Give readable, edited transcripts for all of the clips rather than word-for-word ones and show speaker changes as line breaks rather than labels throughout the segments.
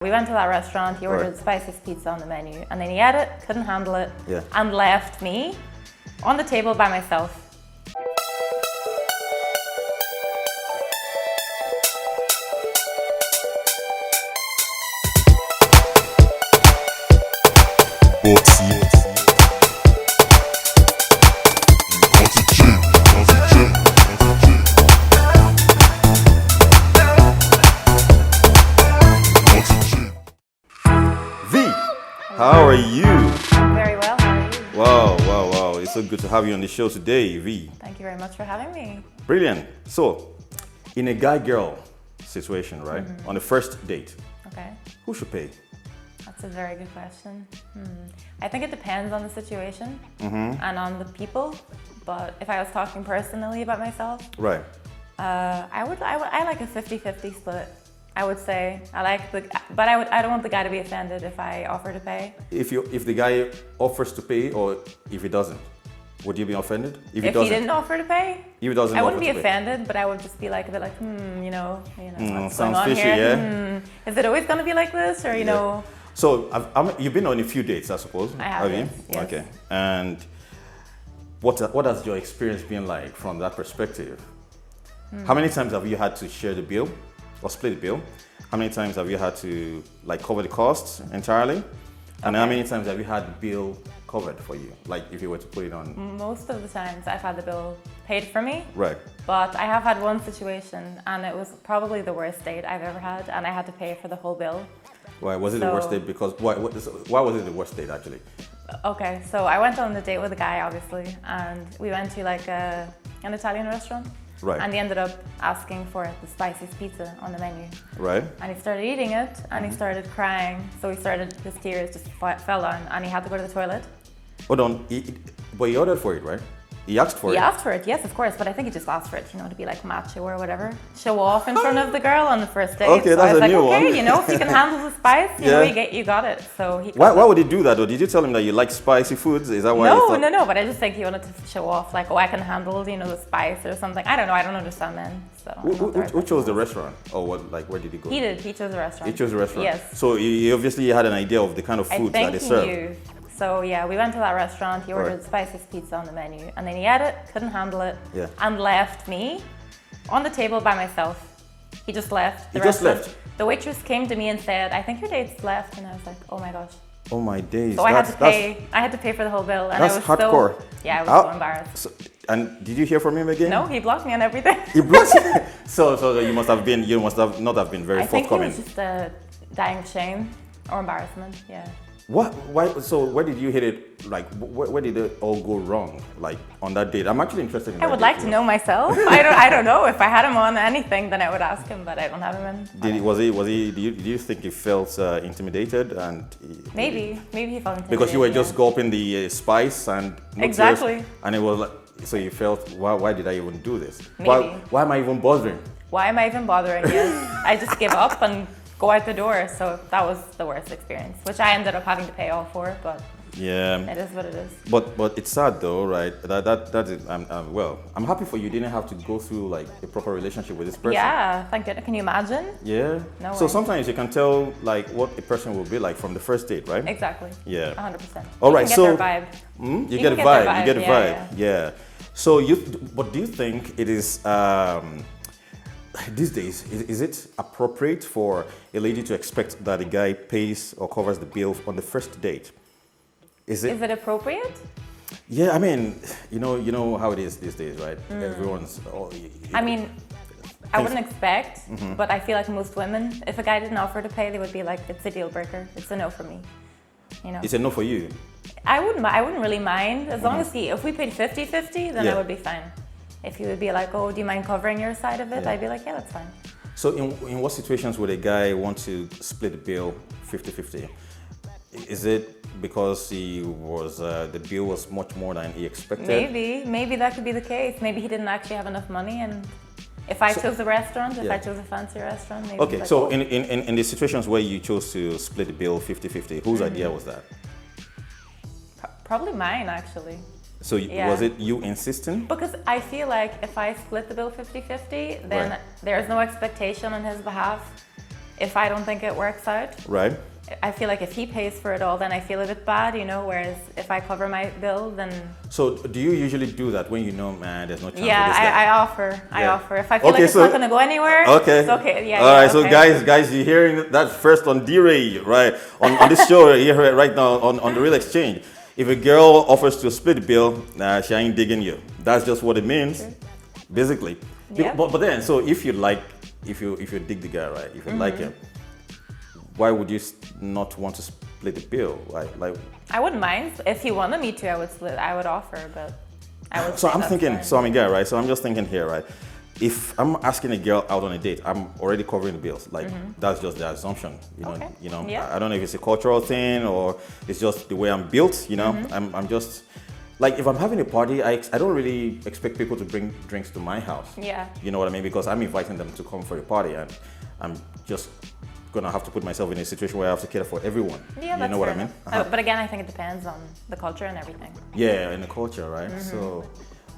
We went to that restaurant, he ordered the spiciest pizza on the menu, and then he ate it, couldn't handle it, and left me on the table by myself.
How are you?
Very well, how are you?
Wow. It's so good to have you on the show today, Vee.
Thank you very much for having me.
Brilliant. So, in a guy-girl situation, right? On the first date,
Okay.
who should pay?
That's a very good question. I think it depends on the situation and on the people. But if I was talking personally about myself,
Right.
I like a 50-50 split. I would say I don't want the guy to be offended if I offer to pay.
If the guy offers to pay or if he doesn't, would you be offended?
If he didn't offer to pay,
if he doesn't
I wouldn't
offer
be
to pay.
offended, but I would just be like a bit like, what's
sounds
going on
fishy,
here?
yeah?
Is it always going to be like this, or you know?
So you've been on a few dates, I suppose.
I have.
You?
Yes.
Okay. And what has your experience been like from that perspective? How many times have you had to share the bill or split the bill? How many times have you had to cover the costs entirely? And how many times have you had the bill covered for you? Like if you were to put it on?
Most of the times I've had the bill paid for me.
Right.
But I have had one situation, and it was probably the worst date I've ever had, and I had to pay for the whole bill.
Why was it the worst date? Because why was it the worst date actually?
Okay, so I went on a date with a guy, obviously, and we went to an Italian restaurant.
Right.
And he ended up asking for the spiciest pizza on the menu.
Right.
And he started eating it, and he started crying. So his tears just fell down, and he had to go to the toilet.
Hold on, but he ordered for it, right? He asked for it.
He asked for it, yes, of course, but I think he just asked for it, to be like macho or whatever. Show off in front of the girl on the first date.
Okay,
so
that's
I was
a new
okay,
one.
if you can handle the spice, you got it. So he
Why would he do that though? Did you tell him that you like spicy foods? Is that why?
No, but I just think he wanted to show off, I can handle, the spice or something. I don't know, I don't understand men. So
who chose the restaurant? Or where did he go?
He did, he chose the restaurant.
He chose the restaurant?
Yes.
So he obviously had an idea of the kind of food that they serve.
I think he knew. So yeah, we went to that restaurant, he ordered the spiciest pizza on the menu, and then he ate it, couldn't handle it, and left me on the table by myself. He just left.
He just left?
The waitress came to me and said, I think your date's left, and I was like, oh my gosh.
Oh my days.
So I had to pay for the whole bill, and
that's
I was
hardcore.
I was so embarrassed.
And did you hear from him again?
No, he blocked me on everything.
He blocked you? So you must not have been very forthcoming.
I think he was just dying of shame or embarrassment, yeah.
What? Why? So where did you hit it? Where did it all go wrong? On that date, I'm actually interested in.
I would like to know myself. I don't know if I had him on anything, then I would ask him, but I don't have him in.
Was he? Did you think he felt intimidated and?
Maybe he felt intimidated.
Because you were just gulping the spice and.
Exactly.
And it was so you felt, why did I even do this?
Maybe.
Why am I even bothering?
Why am I even bothering? Yes, I just give up and go out the door. So that was the worst experience, which I ended up having to pay all for. But
yeah,
it is what it is.
But it's sad though, right? That is, I'm happy for you. Didn't have to go through a proper relationship with this person.
Yeah, thank goodness. Can you imagine?
Yeah.
No
So
way.
sometimes you can tell what a person will be like from the first date, right?
Exactly.
Yeah.
100%.
All right.
So you get their
You
vibe.
get a vibe. You get a vibe.
Yeah.
So but do you think it is these days is it appropriate for a lady to expect that a guy pays or covers the bill on the first date? Is it
appropriate?
Yeah, I mean, you know how it is these days, right? Everyone's.
I wouldn't expect, but I feel like most women, if a guy didn't offer to pay, they would be like, it's a deal breaker. It's a no for me.
It's a no for you.
I wouldn't really mind as long as if we paid 50-50, then I would be fine. If he would be like, oh, do you mind covering your side of it? I'd be like, yeah, that's fine.
So in what situations would a guy want to split the bill 50-50? Is it because the bill was much more than he expected?
Maybe that could be the case. Maybe he didn't actually have enough money, and if I chose a restaurant, if I chose a fancy restaurant, maybe.
Okay, so in the situations where you chose to split the bill 50-50, whose idea was that?
Probably mine, actually.
So was it you insisting?
Because I feel like if I split the bill 50-50, then there's no expectation on his behalf. if I don't think it works out.
Right.
I feel like if he pays for it all, then I feel a bit bad, you know, whereas if I cover my bill, then...
So do you usually do that when you know, man, there's no chance
yeah,
for this guy?
I offer. I offer. If I feel like it's not going to go anywhere, it's okay. Yeah,
all right, so guys, you're hearing that first on DeeRay, right? On this show here right now on the Real Exchange. If a girl offers to split the bill, she ain't digging you. That's just what it means, basically. Yeah. But then, so if you dig the guy, right? If you like him, why would you not want to split the bill? Like
I wouldn't mind. If he wanted me to, I would split. I would offer, but I would.
So I'm thinking. So I'm a guy, right? So I'm just thinking here, right? If I'm asking a girl out on a date, I'm already covering the bills. Like that's just the assumption, you know. I don't know if it's a cultural thing or it's just the way I'm built. You know, I'm just like if I'm having a party, I don't really expect people to bring drinks to my house.
Yeah.
You know what I mean? Because I'm inviting them to come for a party, and I'm just gonna have to put myself in a situation where I have to cater for everyone.
Yeah,
you know what I mean?
But again, I think it depends on the culture and everything.
Yeah, in the culture, right? So,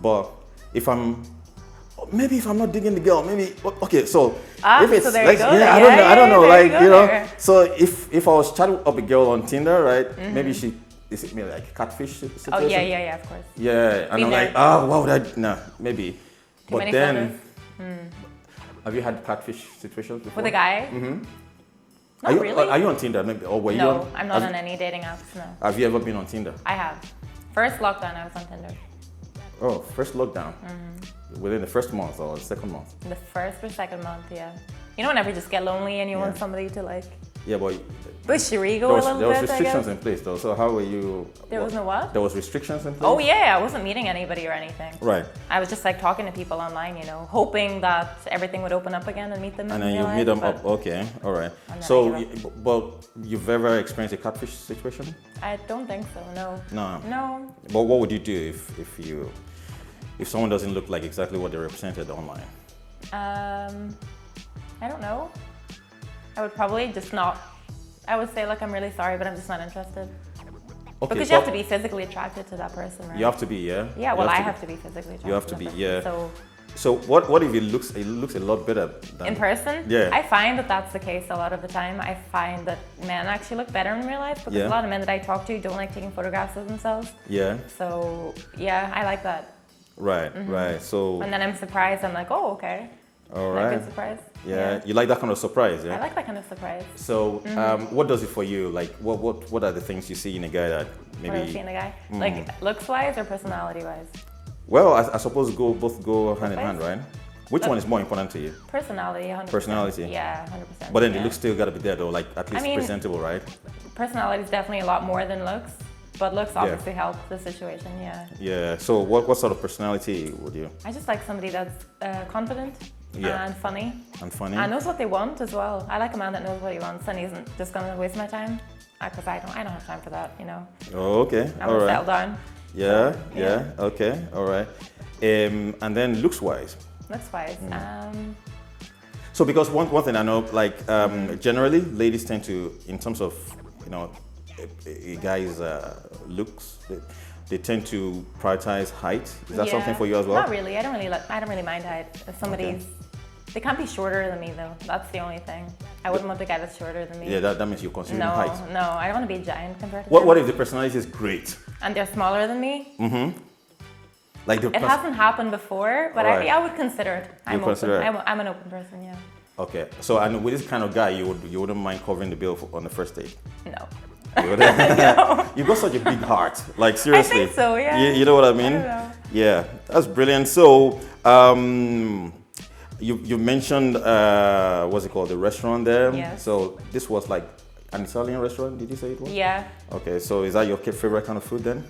but if I'm not digging the girl, maybe okay. So if it's
so there you go.
I don't know, like you know. So if I was chatting up a girl on Tinder, right? Maybe is it maybe like catfish situation?
Oh yeah, of course.
Yeah, and I'm like, why would I? Nah, maybe. But then, have you had catfish situations before?
With a guy? Not really.
Are you on Tinder? Maybe, or were you
No,
on,
I'm not on any dating apps. No.
Have you ever been on Tinder?
I have. First lockdown, I was on Tinder.
Oh, first lockdown. Within the first month or the second month?
The first or second month, yeah. You know, whenever you just get lonely and you want somebody to like.
Yeah, but
push your ego a little bit.
There was restrictions in place though. So how were you?
There was no what?
There was restrictions in place.
Oh yeah, I wasn't meeting anybody or anything.
Right.
I was just like talking to people online, you know, hoping that everything would open up again and meet them.
And then you meet them up. Okay, all right. So, but you've ever experienced a catfish situation?
I don't think so. No.
No. But what would you do if someone doesn't look like exactly what they represented online?
I don't know. I would probably just not. I would say like I'm really sorry, but I'm just not interested. Okay, because you have to be physically attracted to that person, right?
You have to be, yeah.
Yeah, well, I have to be physically attracted.
You have to be, yeah.
So
what if it looks a lot better than
in person?
Yeah.
I find that that's the case a lot of the time. I find that men actually look better in real life because a lot of men that I talk to don't like taking photographs of themselves.
Yeah.
So yeah, I like that.
Right, right. So.
And then I'm surprised. I'm like, oh, okay.
All right.
Good surprise.
Yeah, you like that kind of surprise, yeah?
I like that kind of surprise.
So, what does it for you? Like, what are the things you see in a guy that maybe?
What I see in a guy, like looks-wise or personality-wise?
Well, I suppose both go hand in hand, right? Which one is more important to you?
Personality, 100%.
Personality.
Yeah, 100%.
But then the looks still got to be there, though. Like at least presentable, right?
Personality is definitely a lot more than looks. But looks obviously help the situation, yeah.
Yeah, so what sort of personality would you?
I just like somebody that's confident and funny.
And funny.
And knows what they want as well. I like a man that knows what he wants and isn't just going to waste my time. Because I don't have time for that, you know.
Oh, okay,
I'm gonna settle down.
Yeah, okay, all right. And then looks-wise?
Looks-wise,
So because one thing I know, like generally ladies tend to, in terms of, you know, a guy's looks, they tend to prioritize height. Is that something for you as well?
Not really. I don't really mind height. If somebody's, they can't be shorter than me though. That's the only thing. I wouldn't want a guy that's shorter than me.
Yeah, that means you're considering height.
No, I don't want to be a giant compared to them.
What if the personality is great?
And they're smaller than me?
Like
it hasn't happened before, but I would consider it. I'm an open person, yeah.
Okay, so and with this kind of guy, you wouldn't mind covering the bill on the first date?
No.
No. You've got such a big heart. Like seriously.
I think so, yeah.
You know what I mean?
I don't know.
Yeah, that's brilliant. So you mentioned what's it called, the restaurant there?
Yes.
So this was like an Italian restaurant, did you say it was?
Yeah.
Okay, so is that your favorite kind of food then?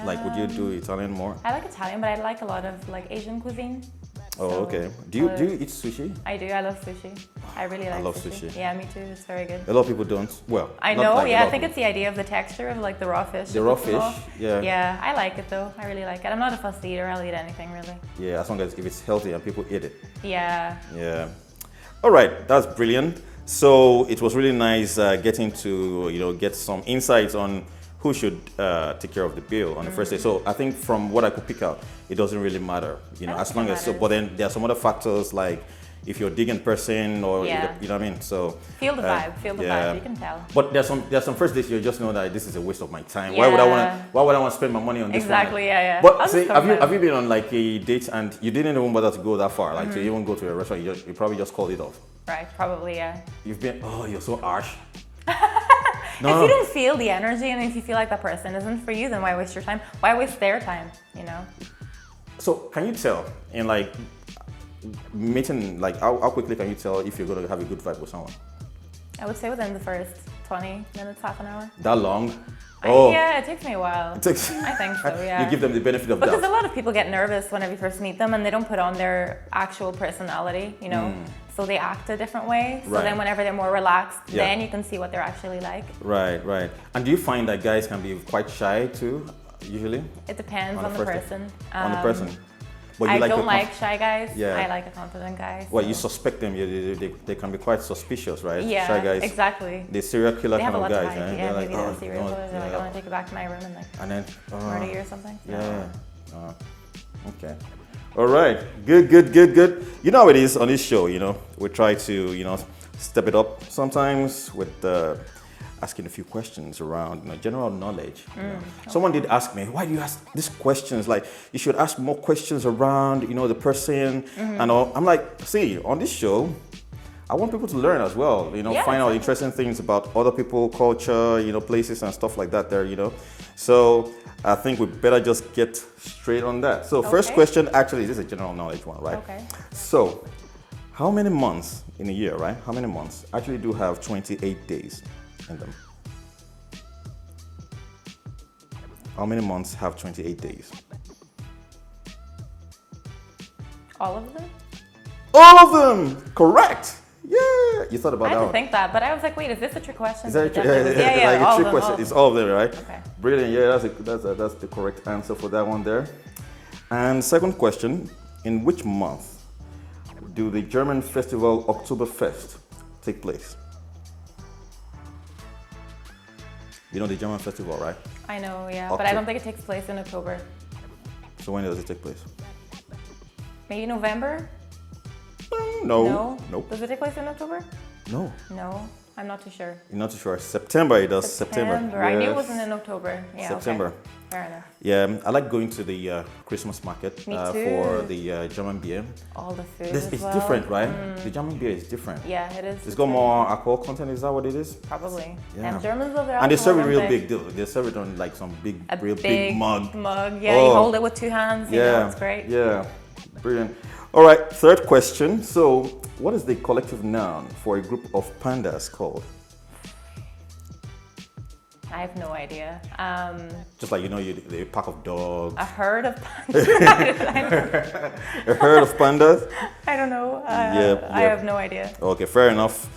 Like would you do Italian more?
I like Italian, but I like a lot of like Asian cuisine.
Oh, so, okay. Do you eat sushi?
I do. I love sushi. I really like sushi.
I love sushi.
Yeah, me too. It's very good.
A lot of people don't. Well,
I know. I think it's the idea of the texture of like the raw fish.
The raw fish. Yeah.
Yeah, I like it though. I really like it. I'm not a fussy eater. I'll eat anything really.
Yeah, as long as if it's healthy and people eat it.
Yeah.
Yeah. All right, that's brilliant. So it was really nice getting to get some insights on who should take care of the bill on the first day. So I think from what I could pick out, it doesn't really matter, as long as. So, but then there are some other factors like, if you're a digging person or you know what I mean. So
feel the vibe. You can tell.
But there's some first dates you just know that this is a waste of my time. Why would I want to spend my money on this?
Exactly. Yeah.
But see, have you been on like a date and you didn't even bother to go that far, like to even go to a restaurant? You probably just called it off.
Right. Probably. Yeah.
You've been. Oh, you're so harsh.
No. If you don't feel the energy and if you feel like that person isn't for you, then why waste your time? Why waste their time? You know. So
can you tell in like meeting, like how quickly can you tell if you're going to have a good vibe with someone?
I would say within the first 20 minutes, half an hour.
That long?
Yeah, it takes me a while.
It takes.
I think so. Yeah.
You give them the benefit of doubt.
Because a lot of people get nervous whenever you first meet them, and they don't put on their actual personality. You know, so they act a different way. So then, whenever they're more relaxed, then you can see what they're actually like. Right. And do you find that guys can be quite shy too? Usually. It depends on the person.
On the person. But
I don't like shy guys.
Yeah.
I like a confident guy.
Well, you suspect them. They can be quite suspicious, right?
Yeah,
shy guys.
Exactly.
The serial killer kind of guys.
Yeah, maybe they're serial killers. They're like, I want to take it back to my room and then murder you or something.
Yeah. Okay. All right. Good. You know how it is on this show. You know, we try to step it up sometimes with asking a few questions around general knowledge. Someone did ask me, why do you ask these questions? Like, you should ask more questions around the person and all. I'm like, see, on this show, I want people to learn as well, find out interesting things about other people, culture, places and stuff like that there, So I think we better just get straight on that. So first question, actually, this is a general knowledge one, right?
Okay.
So how many months in a year, right? How many months actually do have 28 days in them? How many months have 28 days?
All of them?
All of them! Correct! Yeah! You thought about that.
I had to think that, but I was like, wait, is this a trick question?
Is that a trick question? It's all of them, right?
Okay.
Brilliant. Yeah, that's the correct answer for that one there. And second question, in which month do the German festival Oktoberfest take place? You know the German festival, right?
I know, yeah, but I don't think it takes place in October.
So when does it take place?
Maybe November?
No.
Nope. Does it take place in October?
No.
No, I'm not too sure.
You're not too sure. September it does. September.
Yes. I knew it wasn't in October. Yeah,
September.
Okay. Fair enough.
Yeah, I like going to the Christmas market for the German beer.
All the food
It's different, right? The German beer is different.
Yeah, it is.
It's got more alcohol content, is that what it is?
Probably.
Yeah.
And Germans love their alcohol.
And they serve it real big. They serve it on like some big mug.
Yeah, you hold it with two hands. It's great.
Yeah, brilliant. All right, third question. So, what is the collective noun for a group of pandas called?
I have no idea.
Just like a pack of dogs.
A herd of pandas.
A herd of pandas?
I don't know. I have no idea.
Okay, fair enough.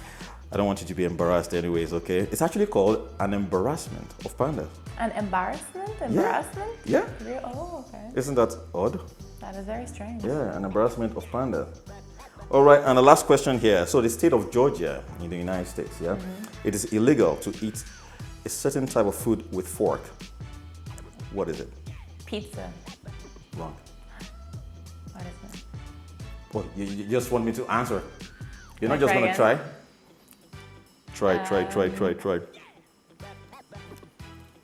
I don't want you to be embarrassed anyways, okay? It's actually called an embarrassment of pandas.
An embarrassment? Embarrassment?
Yeah.
Oh, okay.
Isn't that odd?
That is very strange.
Yeah, an embarrassment of pandas. All right, and the last question here. So the state of Georgia in the United States, it is illegal to eat a certain type of food with fork. What is it?
Pizza.
Wrong.
What is it?
Well, you just want me to answer. You're not just going to try? Try.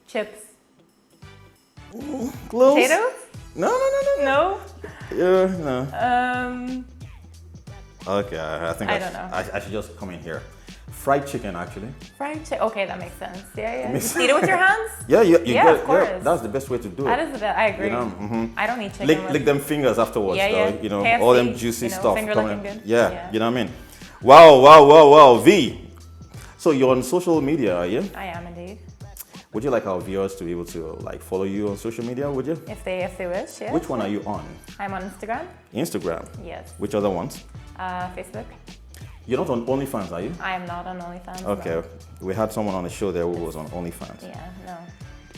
Chips.
Close.
Potatoes?
No. Yeah, no. Okay, I think I don't know. I should just come in here. Fried chicken, actually.
Fried chicken. Okay, that makes sense. Yeah. You eat it with your hands?
Yeah,
of course.
Yeah, that's the best way to do it.
That is the best. I agree. I don't eat chicken.
Lick them fingers afterwards, though.
KFC,
all them juicy stuff.
Finger looking good.
Yeah, you know what I mean? Wow. V. So you're on social media, are you?
I am indeed.
Would you like our viewers to be able to follow you on social media? Would you?
If they wish, yeah.
Which one are you on?
I'm on Instagram.
Instagram.
Yes.
Which other ones?
Facebook.
You're not on OnlyFans, are you?
I am not on OnlyFans.
Okay. No. We had someone on the show there who was on OnlyFans.
Yeah. No.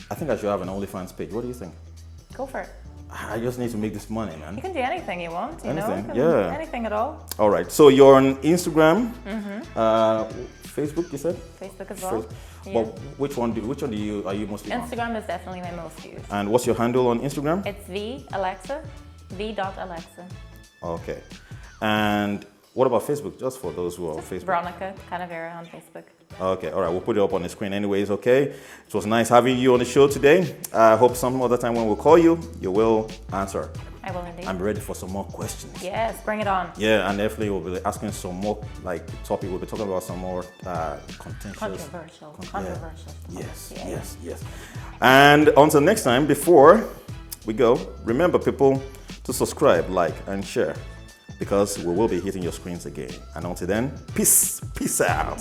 I think I should have an OnlyFans page. What do you think?
Go for it.
I just need to make this money, man.
You can do anything you want.
Anything.
Anything at all.
All right. So you're on Instagram. Facebook, you said?
Facebook as well.
Well, which one are you mostly on?
Instagram is definitely my most used.
And what's your handle on Instagram?
It's V.Alexa. V.Alexa.
Okay. And What about Facebook? Just for those who are on Facebook.
Veronica Canavera on Facebook.
Okay, all right. We'll put it up on the screen anyways, okay? It was nice having you on the show today. I hope some other time when we'll call you, you will answer.
I will indeed.
I'm ready for some more questions.
Yes, bring it on.
Yeah, and definitely we'll be asking some more, like, topic. We'll be talking about some more contentious.
Controversial.
Yes. And until next time, before we go, remember, people, to subscribe, like, and share, because we will be hitting your screens again. And until then, peace out.